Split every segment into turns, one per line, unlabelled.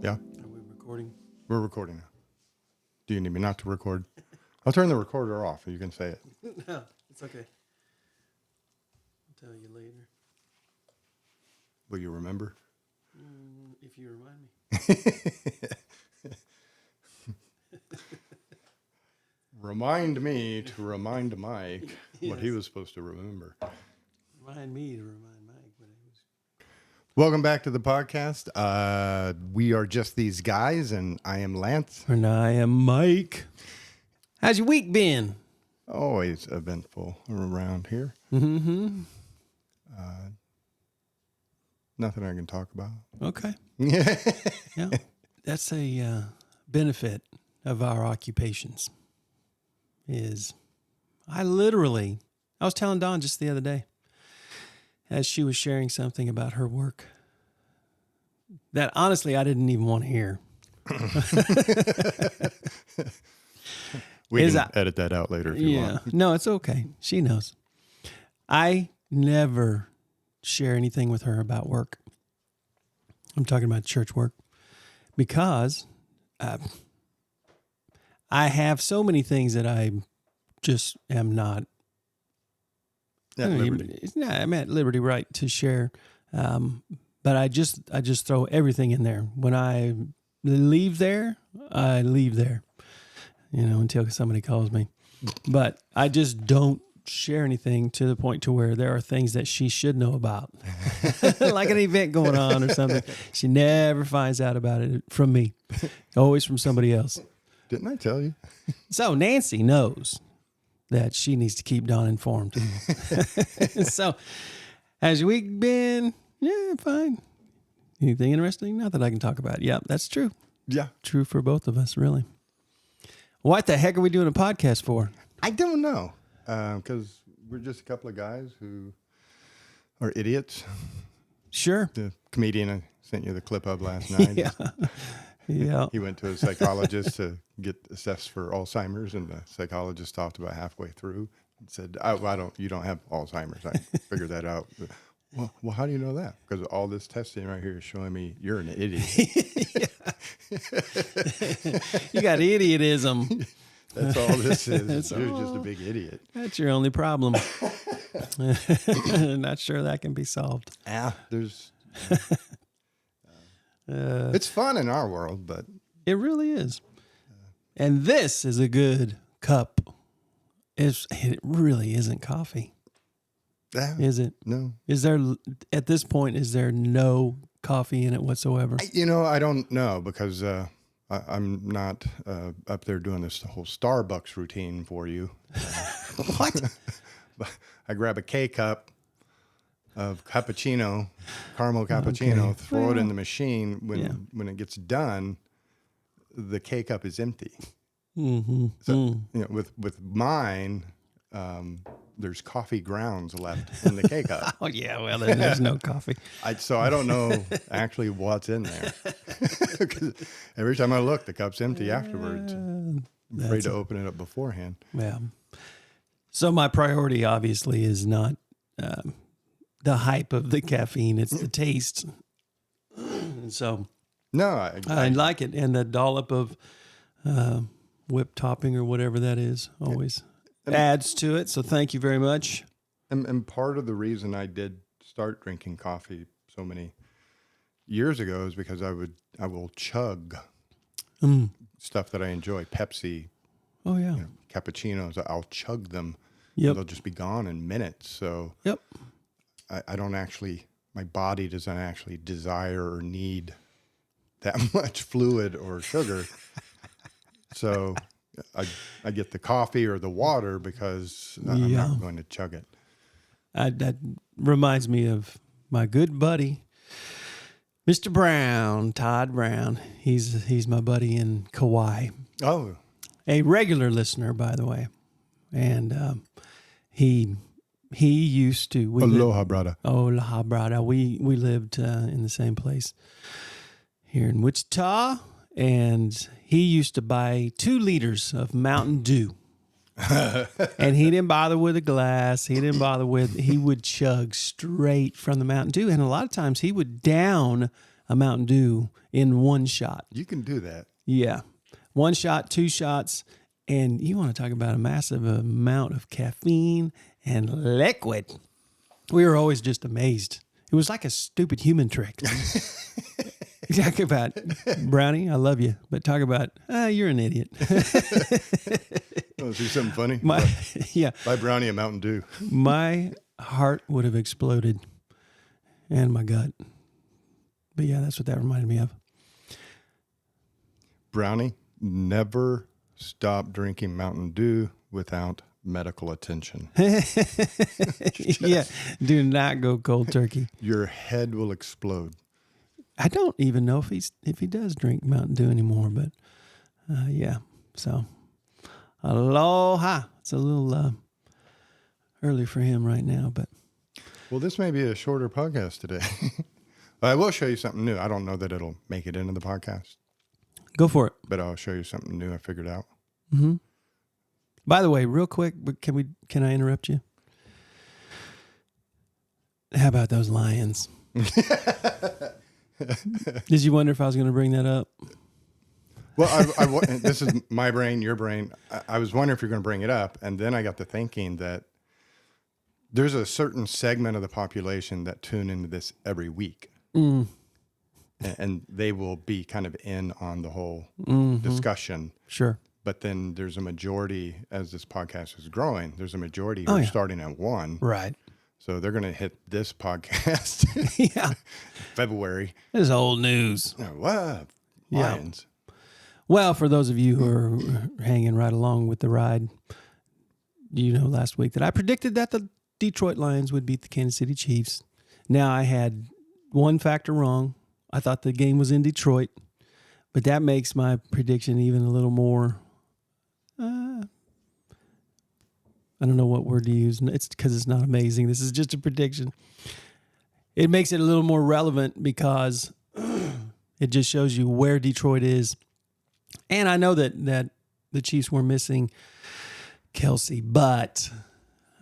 Yeah?
Are we recording?
We're recording now. Do you need me not to record? I'll turn the recorder off. You can say it.
No, it's okay. I'll tell you later.
Will you remember?
If you remind me.
Remind me to remind Mike what he
Yes.
was supposed to remember.
Remind me to remind Mike what it was.
Welcome back to the podcast. We are just these guys, and I am Lance.
And I am Mike. How's your week been?
Always eventful around here.
Mm-hmm.
Nothing I can talk about.
Okay.
Yeah.
Yeah. That's a benefit of our occupations. I was telling Dawn just the other day, as she was sharing something about her work, that honestly I didn't even want to hear.
We
Is
can
that-
edit that out later if you want.
No, it's okay. She knows. I never share anything with her about work. I'm talking about church work because I have so many things that I just am not.
At liberty.
I'm at liberty, right, to share. But I just throw everything in there. When I leave there, I leave there. Until somebody calls me. But I just don't share anything to the point to where there are things that she should know about. Like an event going on or something. She never finds out about it from me. Always from somebody else.
Didn't I tell you?
So Nancy knows that she needs to keep Dawn informed. So, how's your week been? Yeah, fine. Anything interesting? Not that I can talk about. Yeah, that's true.
Yeah.
True for both of us, really. What the heck are we doing a podcast for?
I don't know. Because we're just a couple of guys who are idiots.
Sure.
The comedian I sent you the clip of last night.
Yeah. Yeah.
He went to a psychologist to get assessed for Alzheimer's, and the psychologist stopped about halfway through and said, you don't have Alzheimer's. I figured that out. Well, how do you know that? Because all this testing right here is showing me you're an idiot.
You got idiotism.
That's all this is.
That's
You're
all.
just a big idiot.
That's your only problem. Not sure that can be solved.
There's. It's fun in our world, but
It really is. And this is a good cup. It really isn't coffee, is it?
No.
Is there, at this point, is there no coffee in it whatsoever?
I don't know because I'm not up there doing this whole Starbucks routine for you.
What?
I grab a K-cup of cappuccino, caramel cappuccino,
Okay.
throw it in the machine.
Yeah.
When it gets done, the K-cup is empty.
Mm-hmm.
So with mine, there's coffee grounds left in the K-cup.
Oh, yeah. Well, then there's no coffee.
So I don't know actually what's in there. 'Cause every time I look, the cup's empty afterwards. I'm afraid to open it up beforehand.
Yeah. So my priority obviously is not the hype of the caffeine. It's the taste. So
No,
I like it. And the dollop of whipped topping or whatever that is always adds to it. So thank you very much.
and part of the reason I did start drinking coffee so many years ago is because I will chug stuff that I enjoy, Pepsi,
Oh, yeah.
cappuccinos. I'll chug them.
Yep.
They'll just be gone in minutes. So
Yep.
I don't actually, my body doesn't actually desire or need that much fluid or sugar. So I get the coffee or the water because I'm
Yeah.
not going to chug it.
That reminds me of my good buddy, Mr. Brown, Todd Brown. He's my buddy in Kauai.
Oh,
A regular listener, by the way. And he used to.
aloha, brother.
Aloha, brother. We lived in the same place here in Wichita, and he used to buy 2 liters of Mountain Dew. And he didn't bother with a glass. He would chug straight from the Mountain Dew. And a lot of times he would down a Mountain Dew in one shot.
You can do that.
Yeah. One shot, two shots. And you want to talk about a massive amount of caffeine and liquid. We were always just amazed. It was like a stupid human trick. Talk about, Brownie, I love you. But talk about, you're an idiot.
Oh, see something funny?
Yeah.
Buy Brownie a Mountain Dew.
My heart would have exploded and my gut. But yeah, that's what that reminded me of.
Brownie, never stop drinking Mountain Dew without medical attention.
Yeah, do not go cold turkey.
Your head will explode.
I don't even know if he does drink Mountain Dew anymore, but yeah. So, aloha. It's a little early for him right now, but
Well, this may be a shorter podcast today. I will show you something new. I don't know that it'll make it into the podcast,
go for it.
but I'll show you something new I figured out.
Mm-hmm. By the way, real quick, but can I interrupt you? How about those Lions? Did you wonder if I was going to bring that up?
Well, this is my brain, your brain. I was wondering if you're going to bring it up, and then I got to thinking that there's a certain segment of the population that tune into this every week, and they will be kind of in on the whole discussion.
Sure.
But then there's a majority, as this podcast is growing, there's a majority who are starting at 1.
Right.
So they're going to hit this podcast
Yeah.
February.
This is old news.
What? Lions.
Well, for those of you who are hanging right along with the ride, you know last week that I predicted that the Detroit Lions would beat the Kansas City Chiefs. Now, I had one factor wrong. I thought the game was in Detroit, but that makes my prediction even a little more, I don't know what word to use. It's because it's not amazing. This is just a prediction. It makes it a little more relevant because it just shows you where Detroit is. And I know that the Chiefs were missing Kelsey, but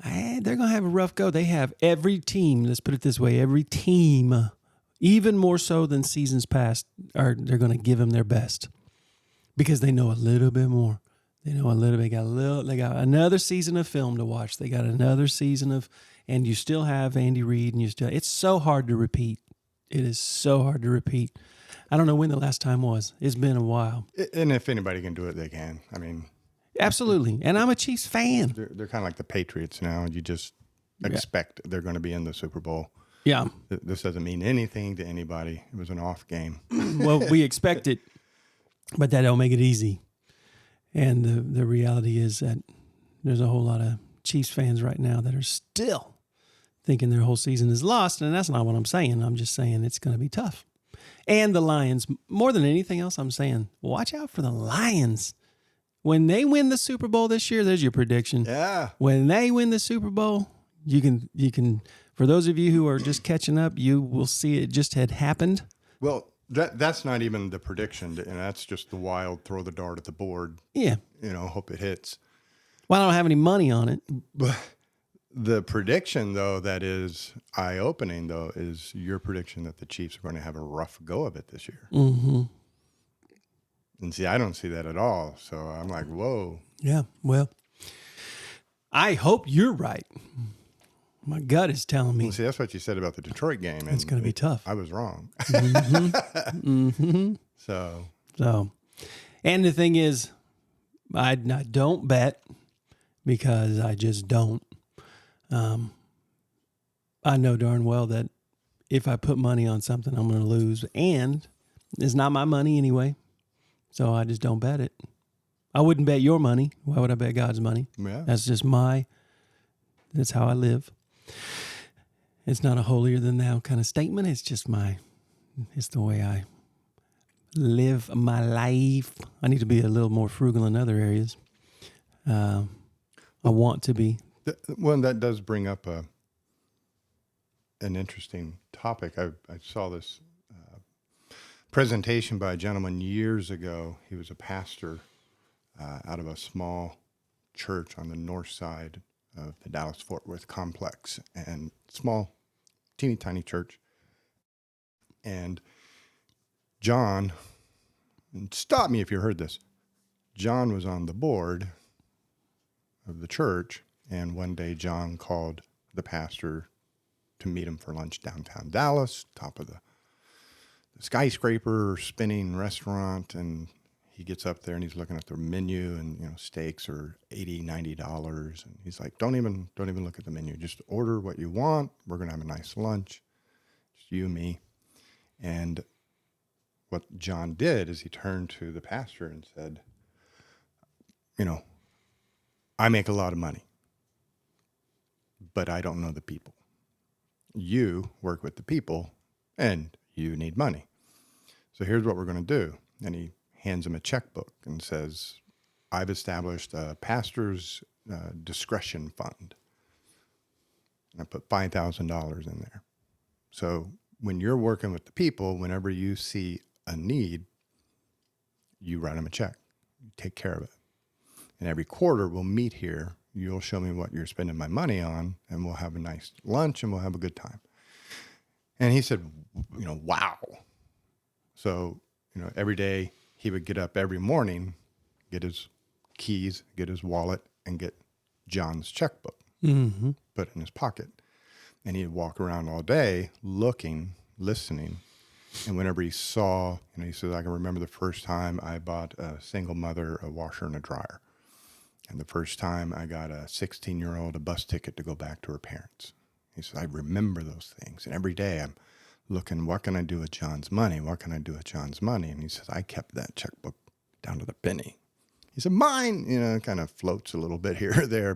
they're going to have a rough go. They have every team, let's put it this way, every team, even more so than seasons past, they're going to give them their best because they know a little bit more. They know a little bit. They got another season of film to watch. They got another season of, and you still have Andy Reid, and it's so hard to repeat. It is so hard to repeat. I don't know when the last time was. It's been a while.
And if anybody can do it, they can. I mean,
absolutely. And I'm a Chiefs fan.
They're kind of like the Patriots now. You just expect they're going to be in the Super Bowl.
Yeah.
This doesn't mean anything to anybody. It was an off game.
Well, we expect it, but that don't make it easy. And the reality is that there's a whole lot of Chiefs fans right now that are still thinking their whole season is lost. And that's not what I'm saying. I'm just saying it's going to be tough. And the Lions, more than anything else, I'm saying, watch out for the Lions. When they win the Super Bowl this year, there's your prediction.
Yeah.
When they win the Super Bowl, you can. For those of you who are just catching up, you will see it just had happened.
Well, that's not even the prediction, and that's just the wild throw the dart at the board.
Yeah.
Hope it hits.
Well, I don't have any money on it.
But the prediction, though, that is eye-opening, though, is your prediction that the Chiefs are going to have a rough go of it this year.
Mm-hmm.
And see, I don't see that at all. So I'm like, whoa.
Yeah, well, I hope you're right. My gut is telling me.
Well, see, that's what you said about the Detroit game.
It's going to be tough.
I was wrong.
Mm-hmm. Mm-hmm.
So,
and the thing is, I don't bet because I just don't. I know darn well that if I put money on something, I'm going to lose. And it's not my money anyway. So I just don't bet it. I wouldn't bet your money. Why would I bet God's money?
yeah.
That's just that's how I live. It's not a holier than thou kind of statement. It's just it's the way I live my life. I need to be a little more frugal in other areas. I want to be.
Well, that does bring up an interesting topic. I saw this presentation by a gentleman years ago. He was a pastor out of a small church on the north side of the Dallas-Fort Worth complex, and small, teeny tiny church. And John, and stop me if you heard this, John was on the board of the church, and one day John called the pastor to meet him for lunch downtown Dallas, top of the skyscraper spinning restaurant, and he gets up there and he's looking at the menu, and steaks are $80, $90, and he's like, don't even look at the menu, just order what you want. We're gonna have a nice lunch, just you and me. And what John did is he turned to the pastor and said, I make a lot of money, but I don't know the people. You work with the people and you need money. So here's what we're going to do. And he hands him a checkbook and says, I've established a pastor's discretion fund. And I put $5,000 in there. So when you're working with the people, whenever you see a need, you write them a check. You take care of it. And every quarter we'll meet here. You'll show me what you're spending my money on, and we'll have a nice lunch and we'll have a good time. And he said, wow. So, every day he would get up every morning, get his keys, get his wallet, and get John's checkbook, put it in his pocket. And he'd walk around all day looking, listening. And whenever he saw, he says, I can remember the first time I bought a single mother a washer and a dryer. And the first time I got a 16-year-old a bus ticket to go back to her parents. He says, I remember those things. And every day I'm looking, what can I do with John's money? What can I do with John's money? And he says, I kept that checkbook down to the penny. He said, mine, kind of floats a little bit here or there.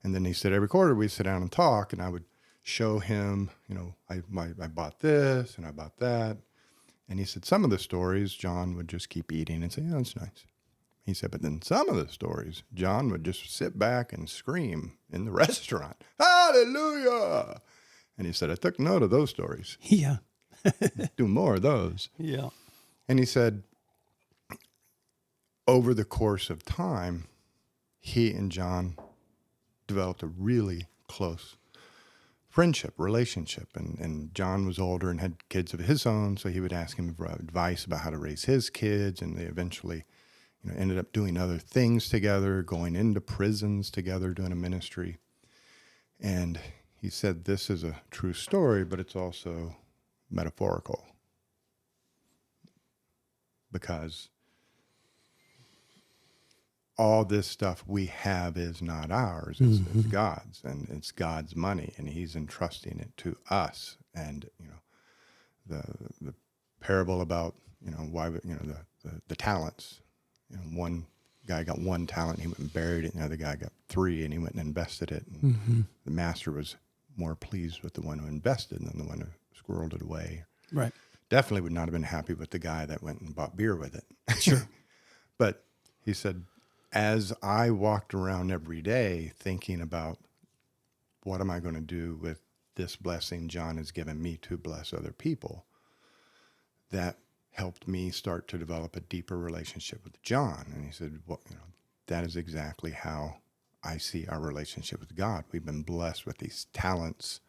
And then he said, every quarter we sit down and talk, and I would show him, I bought this and I bought that. And he said, some of the stories, John would just keep eating and say, yeah, that's nice. He said, but then some of the stories, John would just sit back and scream in the restaurant, hallelujah. And he said, I took note of those stories.
Yeah.
Do more of those.
Yeah.
And he said, over the course of time, he and John developed a really close friendship, relationship. And John was older and had kids of his own, so he would ask him for advice about how to raise his kids, and they eventually ended up doing other things together, going into prisons together, doing a ministry. And he said, this is a true story, but it's also metaphorical. Because all this stuff we have is not ours, it's God's, and it's God's money, and he's entrusting it to us. And, the parable about, why, the talents. One guy got 1 talent, he went and buried it, and the other guy got 3, and he went and invested it. And the master was more pleased with the one who invested than the one who squirreled it away.
Right.
Definitely would not have been happy with the guy that went and bought beer with it.
Sure.
But he said, as I walked around every day thinking about what am I going to do with this blessing John has given me to bless other people, that helped me start to develop a deeper relationship with John. And he said, well, that is exactly how I see our relationship with God. We've been blessed with these talents,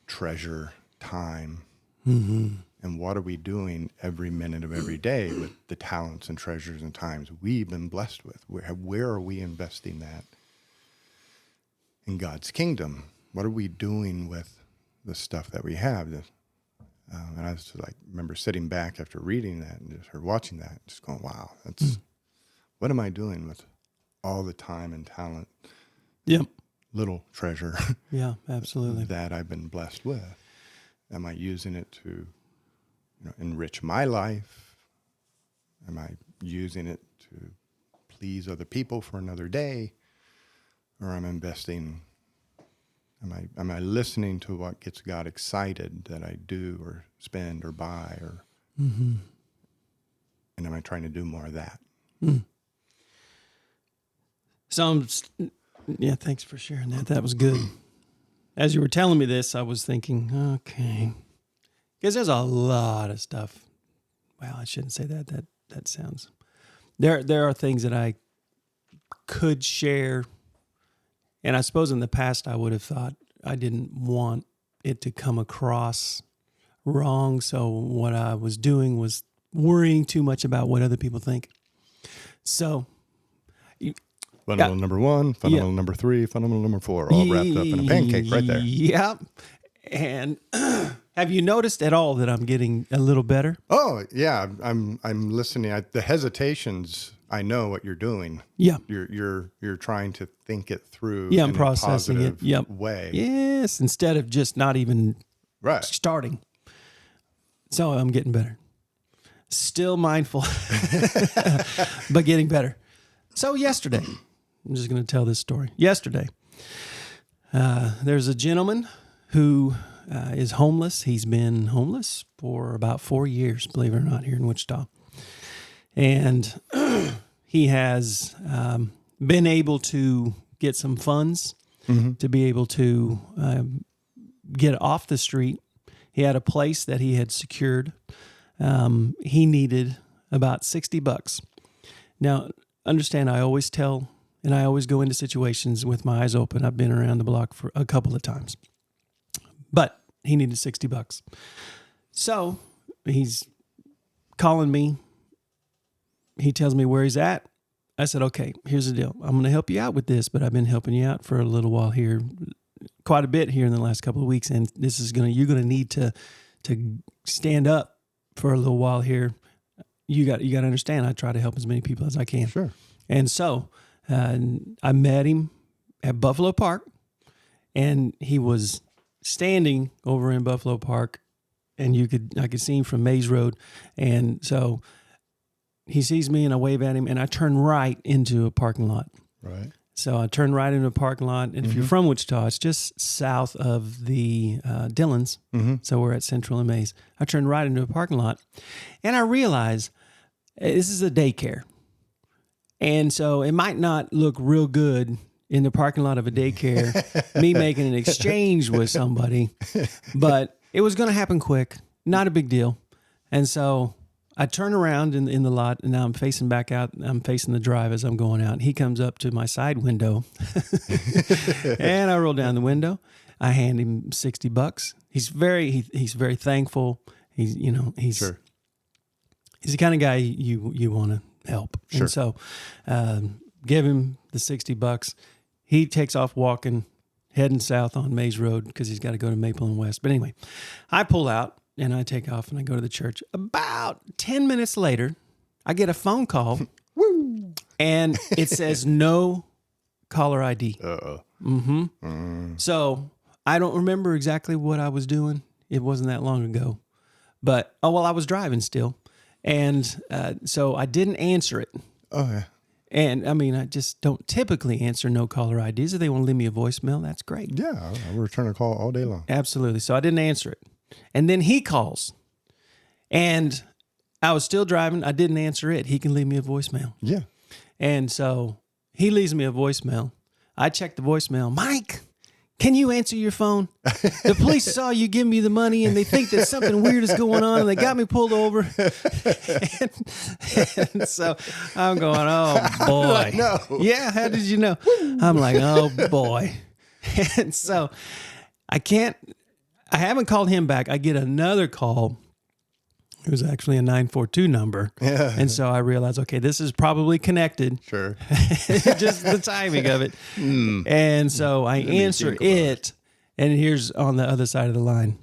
treasure, time. And what are we doing every minute of every day with the talents and treasures and times we've been blessed with? Where are we investing that in God's kingdom? What are we doing with the stuff that we have? And I was remember sitting back after reading that or watching that, just going, wow, what am I doing with all the time and talent?
Yep.
Little treasure.
Yeah, absolutely.
That I've been blessed with. Am I using it to, enrich my life? Am I using it to please other people for another day? Or am I investing? Am I listening to what gets God excited that I do or spend or buy and am I trying to do more of that?
Thanks for sharing that. That was good. As you were telling me this, I was thinking, okay, because there's a lot of stuff. Well, I shouldn't say that. That sounds. There are things that I could share. And I suppose in the past I would have thought I didn't want it to come across wrong. So what I was doing was worrying too much about what other people think. So,
Fundamental number 1, fundamental number 3, fundamental number 4, all wrapped up in a pancake right there.
Yep. And have you noticed at all that I'm getting a little better?
Oh yeah, I'm listening. The hesitations, I know what you're doing.
Yeah.
You're trying to think it through.
Yeah, I'm
in
processing
a
it. Yep.
way.
Yes, instead of just not even
Right.
starting. So I'm getting better. Still mindful, but getting better. So yesterday, I'm just going to tell this story. Yesterday, there's a gentleman who is homeless. He's been homeless for about 4 years, believe it or not, here in Wichita. And he has been able to get some funds to be able to get off the street. He had a place that he had secured. He needed about $60. Now, understand, I always tell, and I always go into situations with my eyes open. I've been around the block for a couple of times. But he needed $60. So he's calling me. He tells me where he's at. I said, okay, here's the deal. I'm going to help you out with this, but I've been helping you out for a little while here, quite a bit here in the last couple of weeks. And this is you're going to need to stand up for a little while here. You got to understand, I try to help as many people as I can.
Sure.
And so I met him at Buffalo Park, and he was standing over in Buffalo Park, and I could see him from Mays Road. And so he sees me, and I wave at him, and I turn right into a parking lot.
Right.
So I turn right into a parking lot, and if you're from Wichita, it's just south of the Dillons. So we're at Central and Mays. I turn right into a parking lot, and I realize this is a daycare. And so it might not look real good in the parking lot of a daycare, me making an exchange with somebody, but it was going to happen quick, not a big deal. And so I turn around in the lot, and now I'm facing back out. I'm facing the drive as I'm going out. He comes up to my side window, and I roll down the window. I hand him $60. He's very thankful. He's
Sure.
He's the kind of guy you want to help.
Sure.
And so give him the $60. He takes off walking, heading south on Mays Road because he's got to go to Maple and West. But anyway, I pull out and I take off and I go to the church. About 10 minutes later, I get a phone call and it says no caller ID. So I don't remember exactly what I was doing. It wasn't that long ago. But, I was driving still. And so I didn't answer it.
Oh, yeah.
And I mean, I just don't typically answer no caller IDs. If they want to leave me a voicemail, that's great.
Yeah, I return a call all day long.
Absolutely. So I didn't answer it. And then he calls. And I was still driving. I didn't answer it. He can leave me a voicemail.
Yeah.
And so he leaves me a voicemail. I check the voicemail. Mike, can you answer your phone? The police saw you give me the money, and they think that something weird is going on, and they got me pulled over. and so I'm going, oh, boy.
No.
Yeah, how did you know? I'm like, oh, boy. And so I haven't called him back. I get another call. It was actually a 942 number.
Yeah.
And so I realized, okay, this is probably connected.
Sure.
Just the timing of it. And so I answer it, and here's on the other side of the line.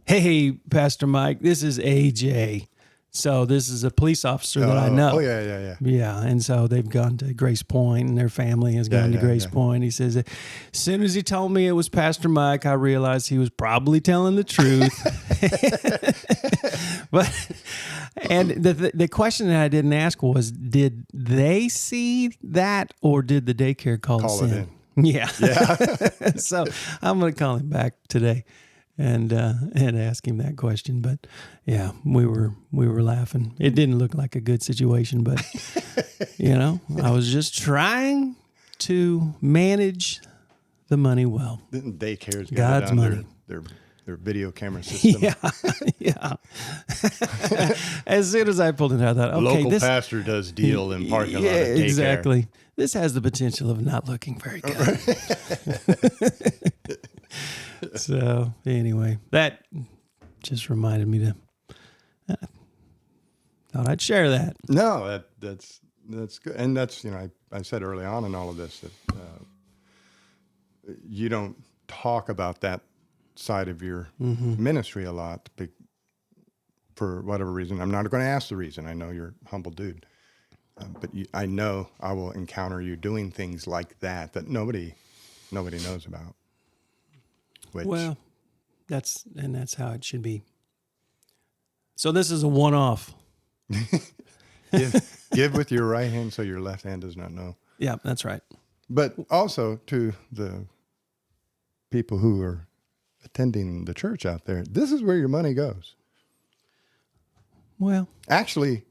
Hey, Pastor Mike, this is AJ. So this is a police officer that I know.
Oh, yeah.
Yeah, and so they've gone to Grace Point, and their family has gone to Grace Point. He says, as soon as he told me it was Pastor Mike, I realized he was probably telling the truth. And the question that I didn't ask was, did they see that, or did the daycare call us in? Yeah. So I'm going to call him back today and ask him that question. But yeah, we were laughing. It didn't look like a good situation, but I was just trying to manage the money well.
Daycare's got
God's money.
Their video camera system.
Yeah. As soon as I pulled it out, I thought, okay,
Local pastor does deal in parking lot at daycare.
Exactly. This has the potential of not looking very good. So anyway, that just reminded me to thought I'd share that.
No, that's good. And that's, I said early on in all of this that you don't talk about that side of your ministry a lot for whatever reason. I'm not going to ask the reason. I know you're a humble dude. But I know I will encounter you doing things like that nobody knows about.
Well, that's how it should be. So this is a one-off.
Give with your right hand so your left hand does not know.
Yeah, that's right.
But also to the people who are attending the church out there, this is where your money goes.
Well,
actually,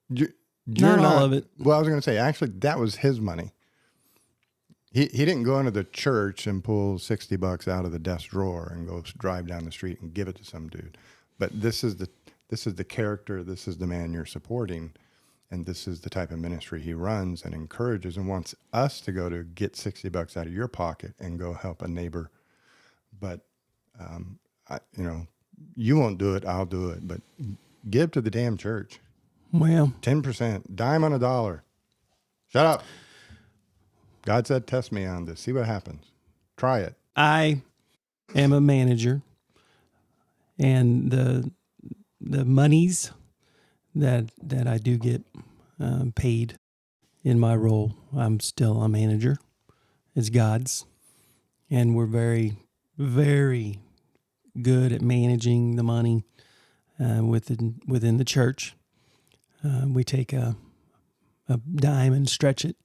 you're
not all of it.
Well, I was going to say, actually, that was his money. He didn't go into the church and pull $60 out of the desk drawer and go drive down the street and give it to some dude. But this is the character, this is the man you're supporting, and this is the type of ministry he runs and encourages and wants us to go to get $60 out of your pocket and go help a neighbor. But, you won't do it, I'll do it. But give to the damn church.
Well,
10%, dime on a dollar. Shut up. God said, test me on this. See what happens. Try it.
I am a manager, and the monies that I do get paid in my role, I'm still a manager. It's God's, and we're very, very good at managing the money within the church. We take a dime and stretch it.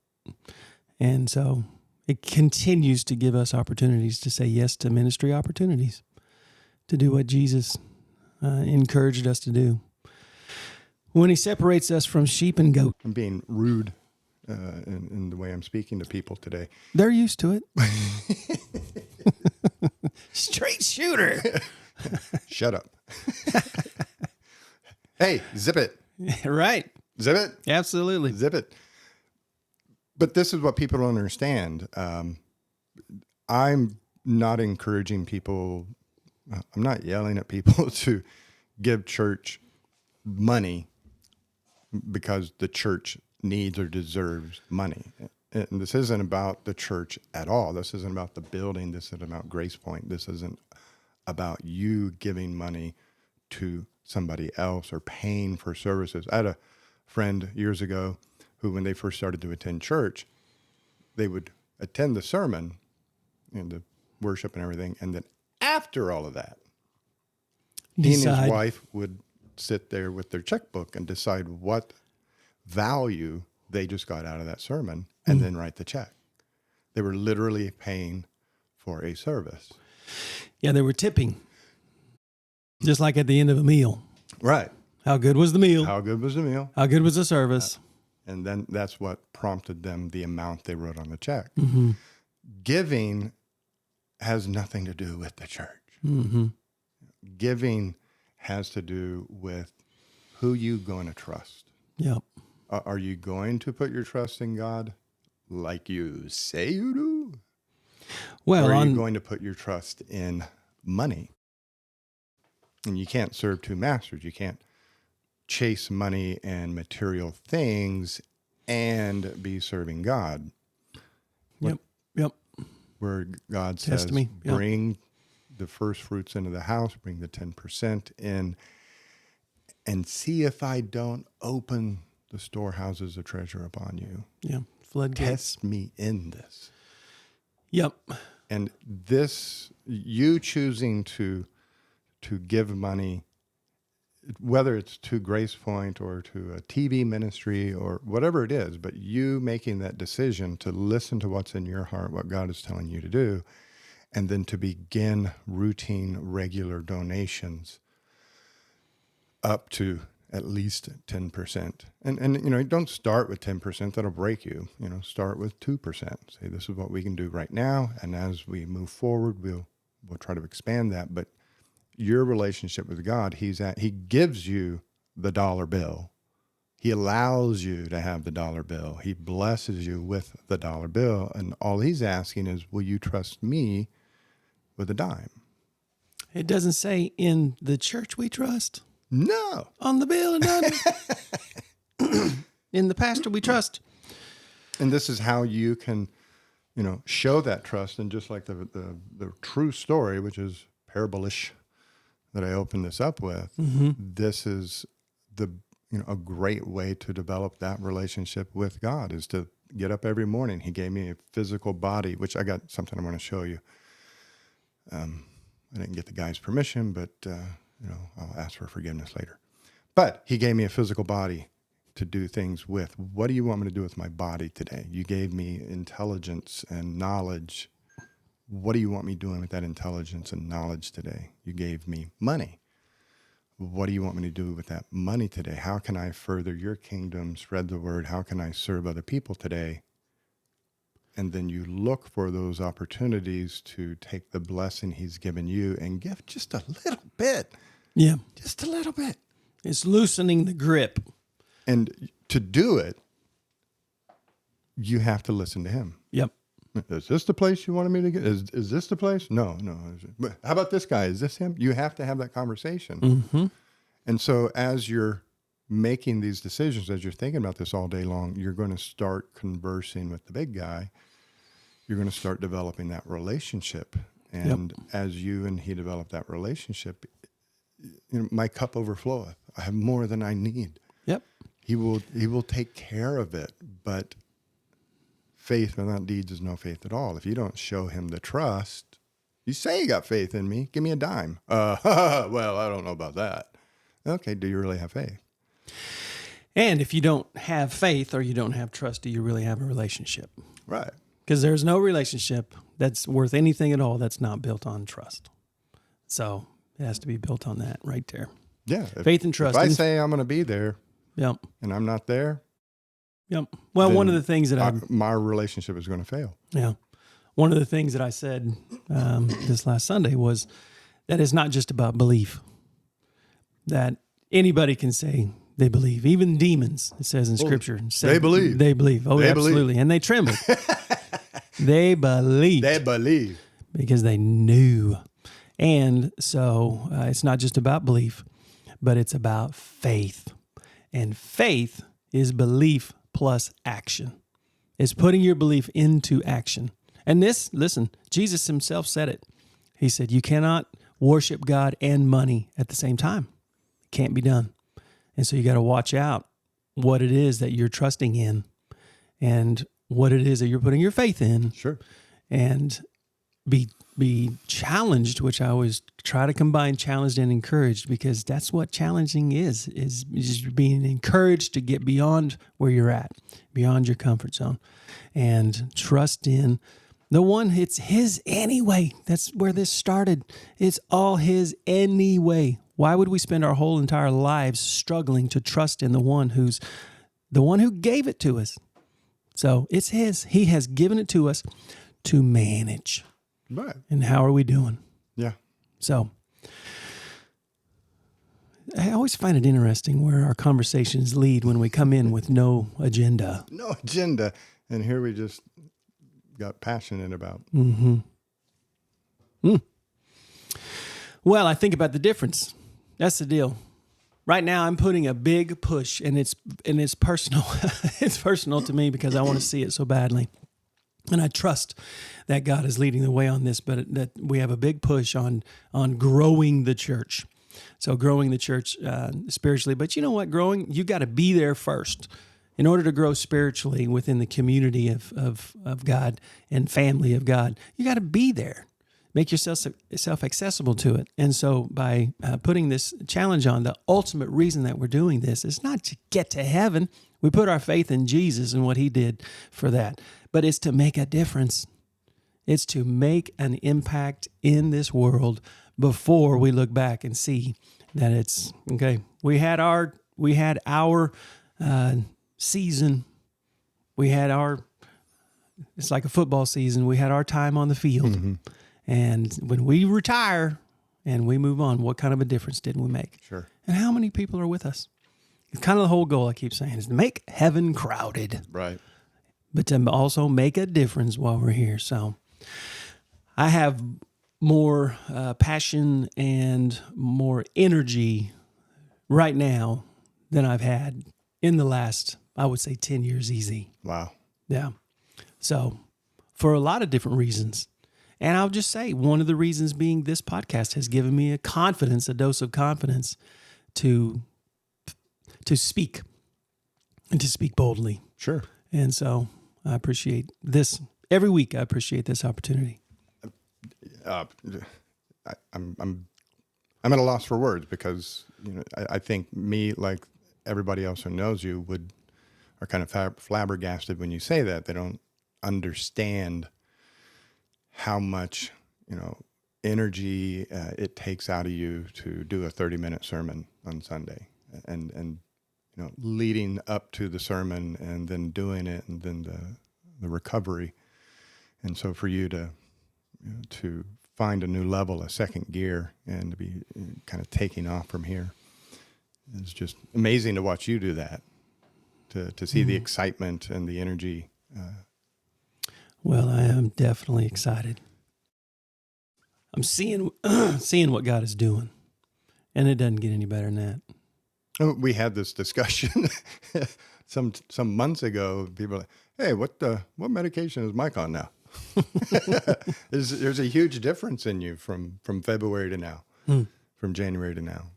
And so it continues to give us opportunities to say yes to ministry opportunities, to do what Jesus encouraged us to do. When he separates us from sheep and goat.
I'm being rude in the way I'm speaking to people today.
They're used to it. Straight shooter.
Shut up. Hey, zip it.
Right.
Zip it.
Absolutely.
Zip it. But this is what people don't understand. I'm not encouraging people. I'm not yelling at people to give church money because the church needs or deserves money. And this isn't about the church at all. This isn't about the building. This isn't about Grace Point. This isn't about you giving money to somebody else or paying for services. I had a friend years ago who, when they first started to attend church, they would attend the sermon and the worship and everything. And then after all of that, he and his wife would sit there with their checkbook and decide what value they just got out of that sermon and then write the check. They were literally paying for a service.
Yeah, they were tipping. Just like at the end of a meal.
Right.
How good was the meal?
How good was the meal?
How good was the service?
And then that's what prompted them the amount they wrote on the check.
Mm-hmm.
Giving has nothing to do with the church.
Mm-hmm.
Giving has to do with who you going to trust.
Yep.
Are you going to put your trust in God like you say you do?
Well,
or are you going to put your trust in money? And you can't serve two masters. You can't chase money and material things and be serving God.
Yep.
Where God says, bring the first fruits into the house, bring the 10% in, and see if I don't open the storehouses of treasure upon you.
Yeah, floodgates.
Test me in this.
Yep.
And this, you choosing to give money, whether it's to Grace Point or to a TV ministry or whatever it is, but you making that decision to listen to what's in your heart, what God is telling you to do, and then to begin routine, regular donations up to at least 10%. And don't start with 10%, that'll break you. Start with 2%. Say, this is what we can do right now, and as we move forward, we'll try to expand that. But your relationship with God, he gives you the dollar bill. He allows you to have the dollar bill. He blesses you with the dollar bill. And all he's asking is, will you trust me with a dime?
It doesn't say in the church we trust.
No.
On the bill and done. In the pastor we trust.
And this is how you can, show that trust. And just like the true story, which is parable-ish that I opened this up with, this is a great way to develop that relationship with God is to get up every morning. He gave me a physical body, which I got something I want to show you. I didn't get the guy's permission, but, I'll ask for forgiveness later. But he gave me a physical body to do things with. What do you want me to do with my body today? You gave me intelligence and knowledge. What do you want me doing with that intelligence and knowledge today? You gave me money. What do you want me to do with that money today? How can I further your kingdom, spread the word? How can I serve other people today? And then you look for those opportunities to take the blessing he's given you and give just a little bit.
Yeah.
Just a little bit.
It's loosening the grip.
And to do it, you have to listen to him.
Yep.
Is this the place you wanted me to get? Is this the place? No. But how about this guy? Is this him? You have to have that conversation.
Mm-hmm.
And so as you're making these decisions, as you're thinking about this all day long, you're going to start conversing with the big guy. You're going to start developing that relationship. And as you and he develop that relationship, my cup overfloweth. I have more than I need.
Yep.
He will take care of it. But faith without deeds is no faith at all. If you don't show him the trust, you say you got faith in me, give me a dime. Well, I don't know about that. Okay, do you really have faith?
And if you don't have faith or you don't have trust, do you really have a relationship?
Right.
Because there's no relationship that's worth anything at all that's not built on trust. So it has to be built on that right there.
Yeah.
Faith and trust.
If I say I'm going to be there
Yep.
and I'm not there,
Yep. Well, one of the things that
my relationship is going to fail.
Yeah. One of the things that I said this last Sunday was that it's not just about belief. That anybody can say they believe. Even demons, it says in Scripture.
They believe.
They believe. Oh,
they
absolutely.
Believe.
And they trembled. They believed.
They believe.
Because they knew. And so it's not just about belief, but it's about faith. And faith is belief plus action. It's putting your belief into action. And this, listen, Jesus himself said it. He said, you cannot worship God and money at the same time. It can't be done. And so you got to watch out what it is that you're trusting in and what it is that you're putting your faith in.
Sure.
And be challenged, which I always try to combine challenged and encouraged, because that's what challenging is just being encouraged to get beyond where you're at, beyond your comfort zone, and trust in the one. It's his anyway. That's where this started. It's all his anyway. Why would we spend our whole entire lives struggling to trust in the one who gave it to us? So it's his. He has given it to us to manage.
Right.
And how are we doing?
Yeah.
So I always find it interesting where our conversations lead when we come in with no agenda.
No agenda. And here we just got passionate about.
Mm-hmm. Well, I think about the difference. That's the deal. Right now, I'm putting a big push, and it's personal. It's personal to me because I want to see it so badly. And I trust that God is leading the way on this, but that we have a big push on growing the church. So growing the church spiritually. But you know what? Growing, you got to be there first. In order to grow spiritually within the community of God and family of God, you got to be there. Make yourself accessible to it. And so by putting this challenge on, the ultimate reason that we're doing this is not to get to heaven. We put our faith in Jesus and what he did for that. But it's to make a difference. It's to make an impact in this world before we look back and see that it's, okay, we had our season. It's like a football season. We had our time on the field. Mm-hmm. And when we retire and we move on, what kind of a difference did we make?
Sure.
And how many people are with us? It's kind of the whole goal, I keep saying, is to make heaven crowded.
Right.
But to also make a difference while we're here. So I have more passion and more energy right now than I've had in the last, I would say, 10 years easy.
Wow.
Yeah. So for a lot of different reasons. And I'll just say one of the reasons being this podcast has given me a dose of confidence to speak and to speak boldly.
Sure.
And so I appreciate this. Every week I appreciate this opportunity.
I'm at a loss for words because I think me, like everybody else who knows you, are kind of flabbergasted when you say that. They don't understand how much energy it takes out of you to do a 30-minute sermon on Sunday, and leading up to the sermon and then doing it and then the recovery. And so for you to find a new level, a second gear, and to be kind of taking off from here, it's just amazing to watch you do that, to see the excitement and the energy.
Well, I am definitely excited. I'm seeing what God is doing, and it doesn't get any better than that.
We had this discussion some months ago. People were like, "Hey, what medication is Mike on now?" There's a huge difference in you from February to now, from January to now,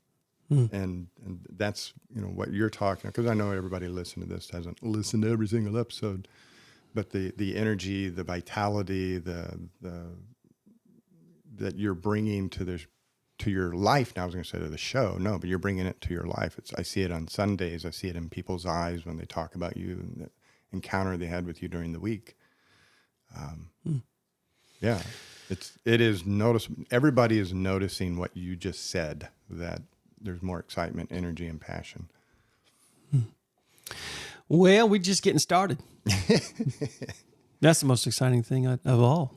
and that's what you're talking. Because I know everybody listening to this hasn't listened to every single episode, but the energy, the vitality, the that you're bringing to your life. Now I was going to say to the show, no, but you're bringing it to your life. I see it on Sundays. I see it in people's eyes when they talk about you and the encounter they had with you during the week. Yeah, it is noticeable. Everybody is noticing what you just said, that there's more excitement, energy, and passion.
Well, we're just getting started. That's the most exciting thing of all.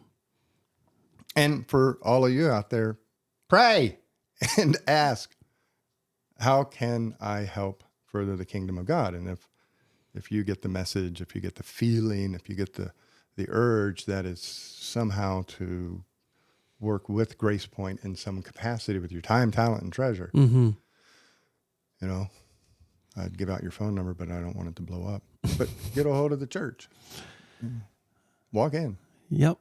And for all of you out there, pray and ask, how can I help further the kingdom of God? And if you get the message, if you get the feeling, if you get the urge that is somehow to work with Grace Point in some capacity with your time, talent, and treasure, I'd give out your phone number, but I don't want it to blow up. But get a hold of the church. Walk in.
Yep.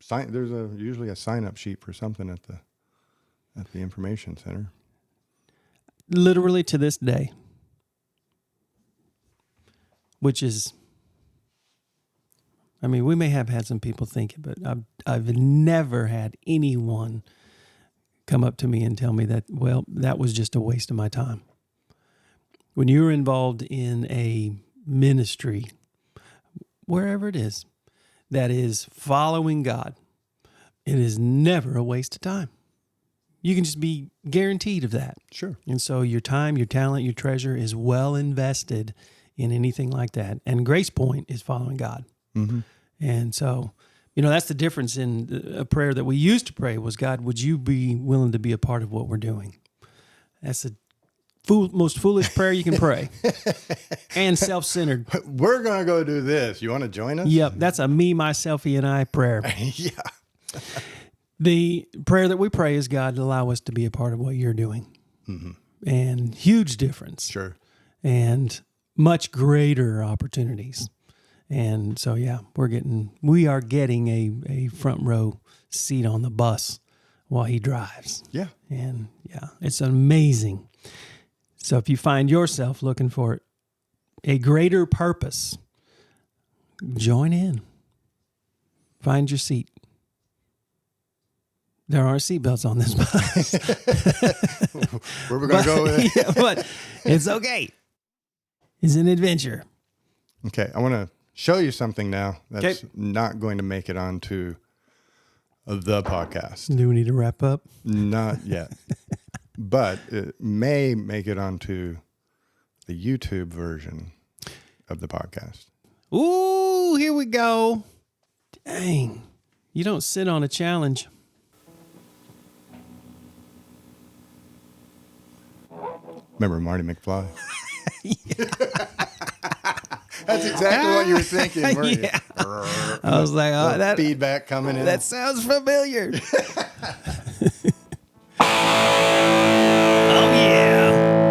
There's usually a sign-up sheet for something at the information center.
Literally to this day, which is, I mean, we may have had some people think it, but I've never had anyone come up to me and tell me that, well, that was just a waste of my time. When you're involved in a ministry, wherever it is, that is following God, it is never a waste of time. You can just be guaranteed of that.
Sure.
And so your time, your talent, your treasure is well invested in anything like that. And Grace Point is following God.
Mm-hmm.
And so, that's the difference in a prayer that we used to pray was, God, would you be willing to be a part of what we're doing? That's the most foolish prayer you can pray. And self-centered.
We're going to go do this. You want to join us?
Yep. That's a me, myself, and I prayer.
Yeah.
The prayer that we pray is, God, allow us to be a part of what you're doing.
Mm-hmm.
And huge difference.
Sure.
And much greater opportunities. And so, yeah, we are getting a front row seat on the bus while he drives.
Yeah.
And yeah, it's amazing. So if you find yourself looking for a greater purpose, join in. Find your seat. There aren't seatbelts on this bus.
Where we going to go with it?
Yeah, but it's okay. It's an adventure.
Okay, I want to show you something now that's not going to make it onto the podcast.
Do we need to wrap up?
Not yet. But it may make it onto the YouTube version of the podcast.
Ooh, here we go. Dang. You don't sit on a challenge.
Remember Marty McFly? That's exactly what you were thinking, weren't you?
Yeah. I was like, oh, that
feedback coming in.
That sounds familiar. Oh, yeah.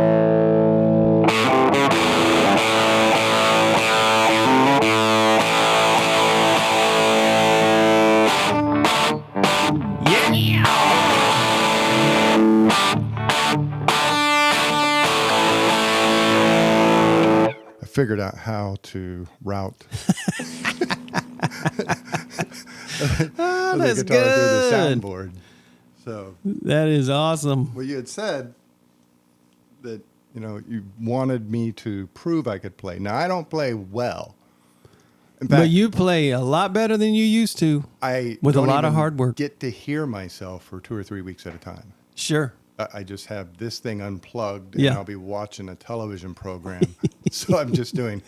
figured out how to route
Oh,
the
that's
guitar through the
good.
soundboard. So,
That is awesome.
well, you had said that, you know, you wanted me to prove I could play. Now, I don't play well. In fact,
But you play a lot better than you used to.
I
with a
don't
lot of
even
hard work.
get to hear myself for 2 or 3 weeks at a time.
Sure.
I just have this thing unplugged, and
Yeah.
I'll be watching a television program. So I'm just doing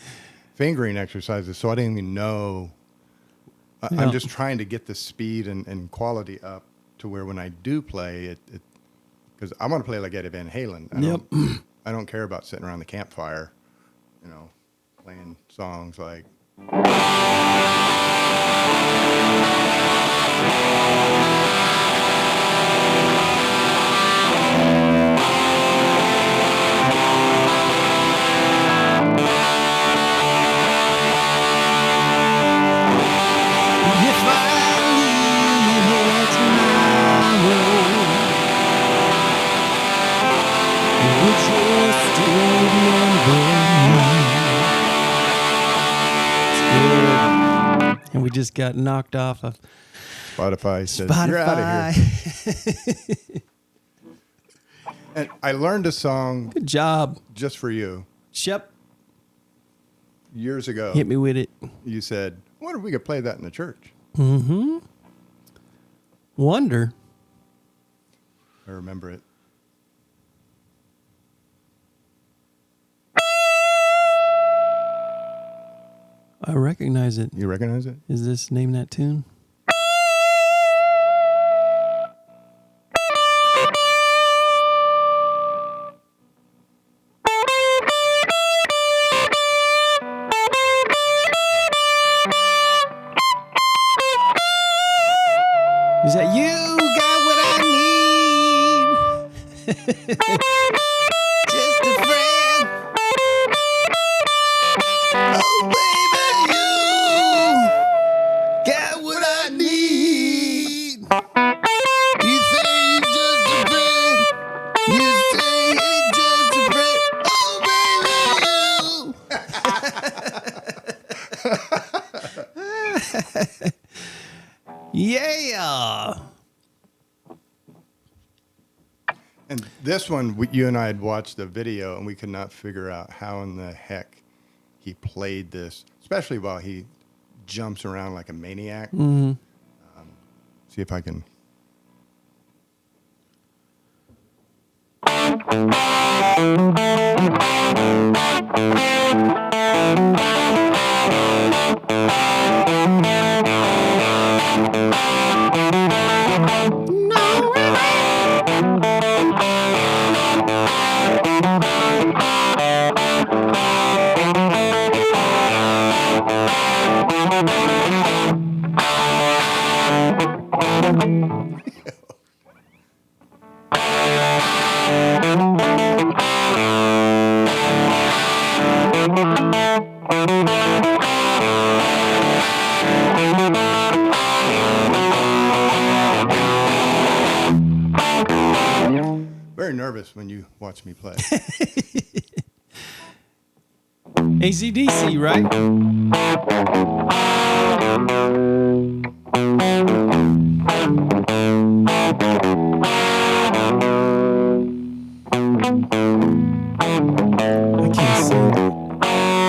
fingering exercises. So I didn't even know.
Yeah.
I'm just trying to get the speed and quality up to where when I do play it, because I want to play like Eddie Van Halen. I don't care about sitting around the campfire, you know, playing songs like.
If I leave here tomorrow, would you still remember me? It's good. And we just got knocked off of
Spotify said, "You're out of here."
Spotify.
And I learned a song
Good job.
just for you
Shep,
years ago.
hit me with it.
You said, "I wonder if we could play that in the church."
Mm-hmm. Wonder.
I remember it.
I recognize it.
You recognize it?
Is this name that tune? Is that you got what I need? Just a friend. Oh, baby, you got what I need. You say you're just a friend. You say you're just a friend. Oh, baby, you. Yeah.
And this one, you and I had watched the video, and we could not figure out how in the heck he played this, especially while he jumps around like a maniac.
Mm-hmm.
See if I can. Very nervous when you watch me play.
ACDC, right? I can't sing.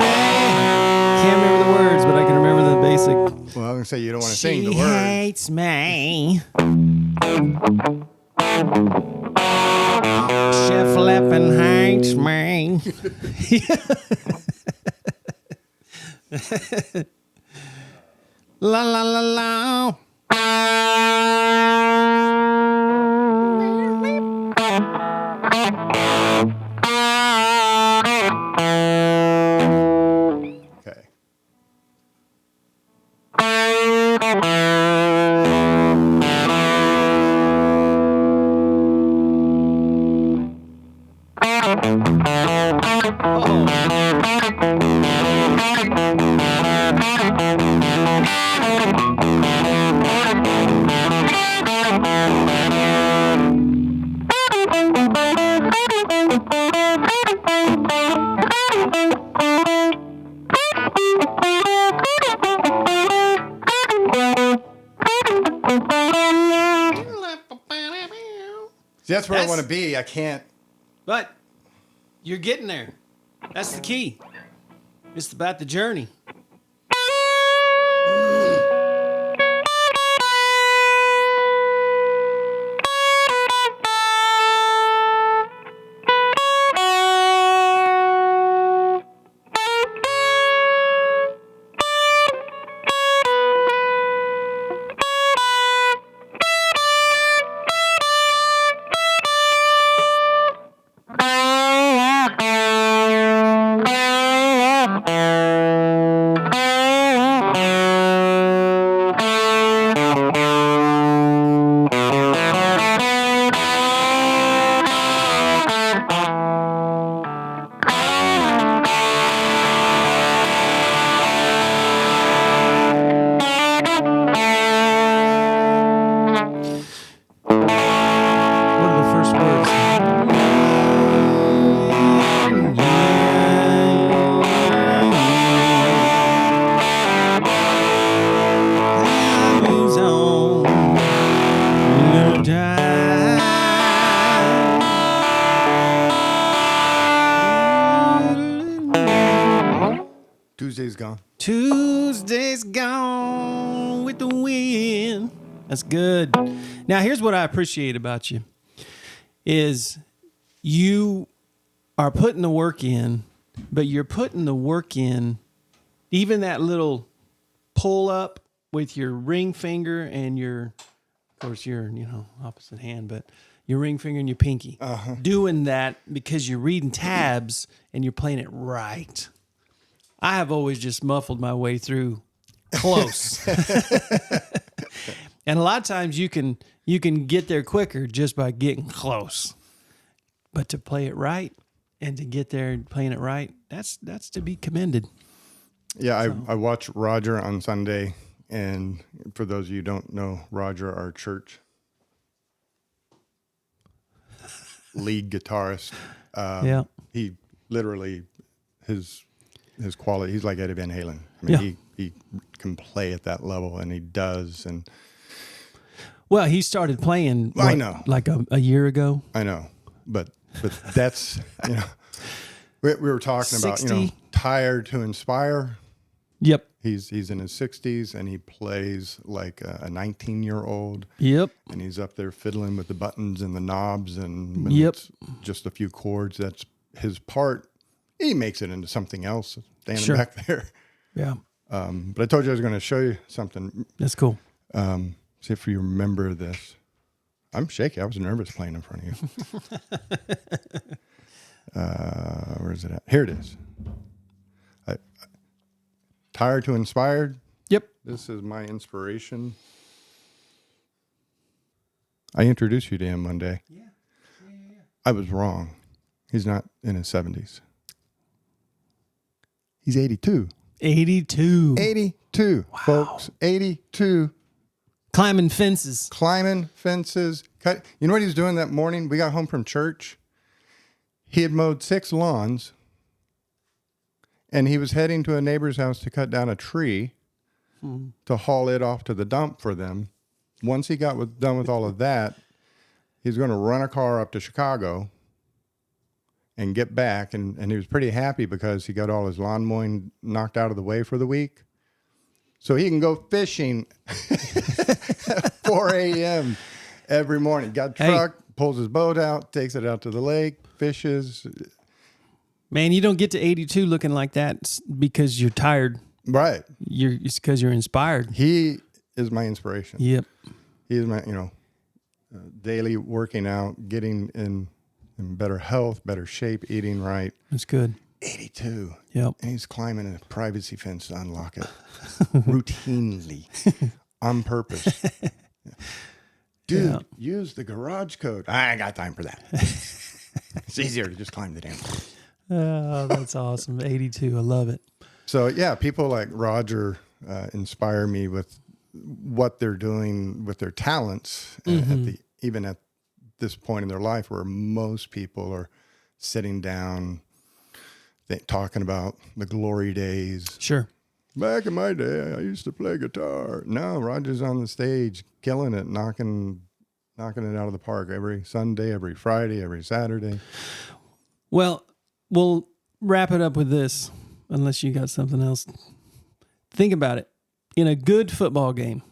Can't remember the words, but I can remember the basic.
Well, I'm going to say you don't want to sing the
She
words.
hates me. Chef Lappin hates me. La la la la.
Okay.
Oh.
See, that's where I want to be. I can't.
But you're getting there. That's the key. It's about the journey. What are the first words? Moves on. Little time.
Tuesday's gone.
Tuesday's gone with the wind. That's good. Now, here's what I appreciate about you is you are putting the work in, but you're putting the work in, even that little pull up with your ring finger and your, of course, your, opposite hand, but your ring finger and your pinky. Doing that because you're reading tabs and you're playing it right. I have always just muffled my way through close. And a lot of times you can get there quicker just by getting close. But to play it right and to get there and playing it right, that's to be commended.
Yeah, I watched Roger on Sunday, and for those of you who don't know Roger, our church lead guitarist.
Yeah.
He literally his quality. He's like Eddie Van Halen. I mean, he can play at that level, and he does. And
well, he started playing.
I know,
like a year ago.
I know, but that's we were talking
60.
about tired to inspire.
Yep.
He's in his 60s and he plays like a 19-year-old.
Yep.
And he's up there fiddling with the buttons and the knobs, and when
Yep.
it's just a few chords, that's his part. He makes it into something else standing
Sure.
back there.
Yeah.
But I told you I was going to show you something.
That's cool.
See if you remember this. I'm shaky. I was nervous playing in front of you. Where is it at? Here it is. Tired to Inspired.
Yep.
This is my inspiration. I introduced you to him one day. Yeah. I was wrong. He's not in his 70s. He's 82.
82.
82, folks. 82.
Climbing fences.
Climbing fences. Cut. You know what he was doing that morning? We got home from church. He had mowed 6 lawns. And he was heading to a neighbor's house to cut down a tree to haul it off to the dump for them. Once he got done with all of that, he was going to run a car up to Chicago and get back. And he was pretty happy because he got all his lawn mowing knocked out of the way for the week. So he can go fishing at 4 a.m. every morning. Got a truck, pulls his boat out, takes it out to the lake, fishes.
Man, you don't get to 82 looking like that because you're tired.
Right.
It's because you're inspired.
He is my inspiration.
Yep.
He is my, daily working out, getting in better health, better shape, eating right.
That's good.
82.
Yep.
And he's climbing a privacy fence to unlock it routinely on purpose. Dude, use the garage code. I ain't got time for that. It's easier to just climb the damn thing.
Oh, that's awesome. 82. I love it.
So, yeah, people like Roger inspire me with what they're doing with their talents even at this point in their life where most people are sitting down talking about the glory days.
Sure.
Back in my day, I used to play guitar. No, Roger's on the stage, killing it, knocking knocking it out of the park every Sunday, every Friday, every Saturday.
Well, we'll wrap it up with this, unless you got something else. Think about it. In a good football game,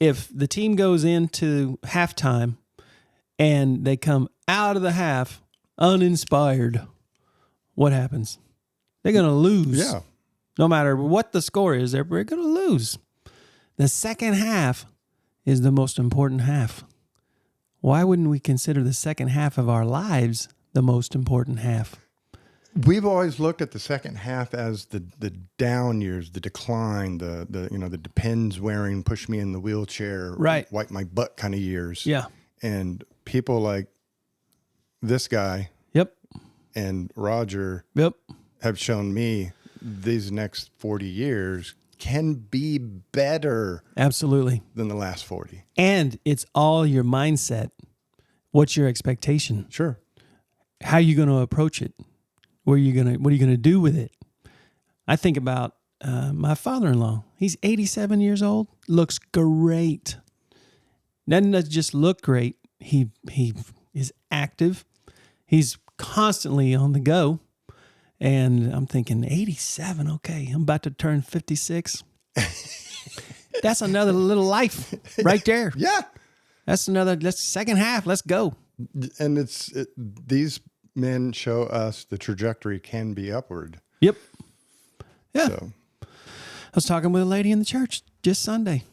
if the team goes into halftime and they come out of the half uninspired, what happens? They're going to lose.
Yeah.
No matter what the score is, they're going to lose. The second half is the most important half. Why wouldn't we consider the second half of our lives the most important half?
We've always looked at the second half as the down years, the decline, the depends wearing, push me in the wheelchair,
Right.
wipe my butt kind of years.
Yeah.
And people like this guy
Yep.
and Roger
Yep.
have shown me these next 40 years can be better
Absolutely.
than the last 40.
And it's all your mindset. What's your expectation?
Sure.
How are you going to approach it? What are you going to do with it? I think about my father-in-law. He's 87 years old. Looks great. Doesn't just look great. He is active. He's constantly on the go. And I'm thinking, 87, okay, I'm about to turn 56. That's another little life right there.
Yeah.
That's second half. Let's go.
And these men show us the trajectory can be upward.
Yep. Yeah.
So
I was talking with a lady in the church just Sunday.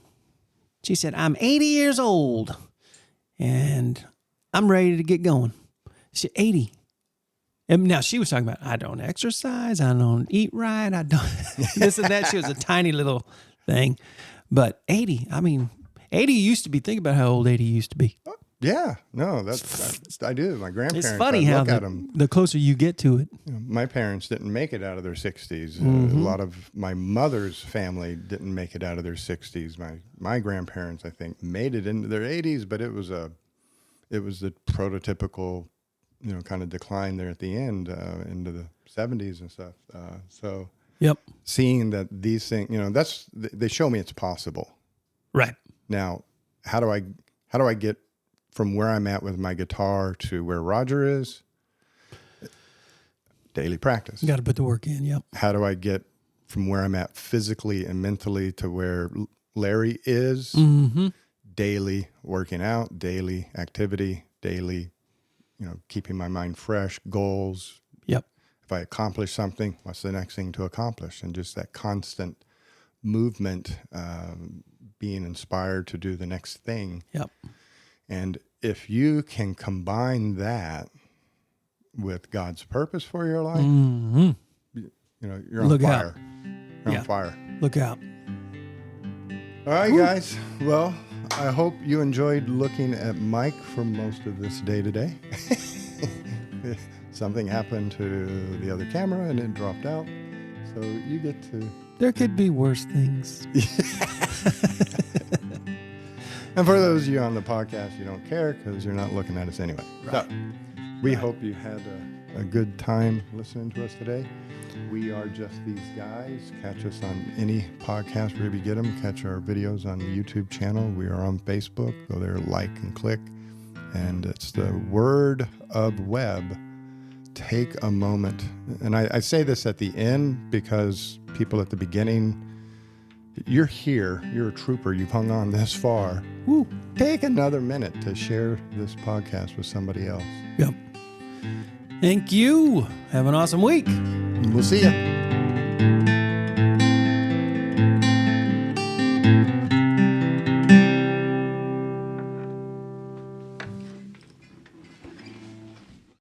She said, I'm 80 years old and I'm ready to get going. She said, 80. And now she was talking about, I don't exercise, I don't eat right, I don't this and that. She was a tiny little thing. But 80, I mean, 80 used to be, think about how old 80 used to be.
yeah, no, I do. My grandparents.
It's funny
I
how
look at them.
the closer you get to it.
My parents didn't make it out of their 60s. A lot of my mother's family didn't make it out of their 60s. My grandparents, I think, made it into their 80s, but it was the prototypical, kind of decline there at the end into the 70s and stuff. So
Yep.
seeing that these things, they show me it's possible.
Right.
Now, how do I get from where I'm at with my guitar to where Roger is? Daily practice.
You got to put the work in. Yep.
How do I get from where I'm at physically and mentally to where Larry is?
Mm-hmm.
Daily working out, daily activity, daily, keeping my mind fresh, goals.
Yep.
If I accomplish something, what's the next thing to accomplish? And just that constant movement, being inspired to do the next thing.
Yep.
And if you can combine that with God's purpose for your life,
Mm-hmm.
You're on
Look
fire.
out.
You're
Yeah.
on fire.
Look out.
All right, guys. Well, I hope you enjoyed looking at Mike for most of this day today. Something happened to the other camera and it dropped out. So you get to...
There could be worse things.
And for those of you on the podcast, you don't care because you're not looking at us anyway.
Right.
So we hope you had a good time listening to us today. We are just these guys. Catch us on any podcast wherever you get them. Catch our videos on the YouTube channel. We are on Facebook. Go there, like and click. And it's the Word of Web. Take a moment. And I say this at the end because people at the beginning, you're here. You're a trooper. You've hung on this far.
Woo.
Take another minute to share this podcast with somebody else.
Yep. Thank you. Have an awesome week.
We'll see you.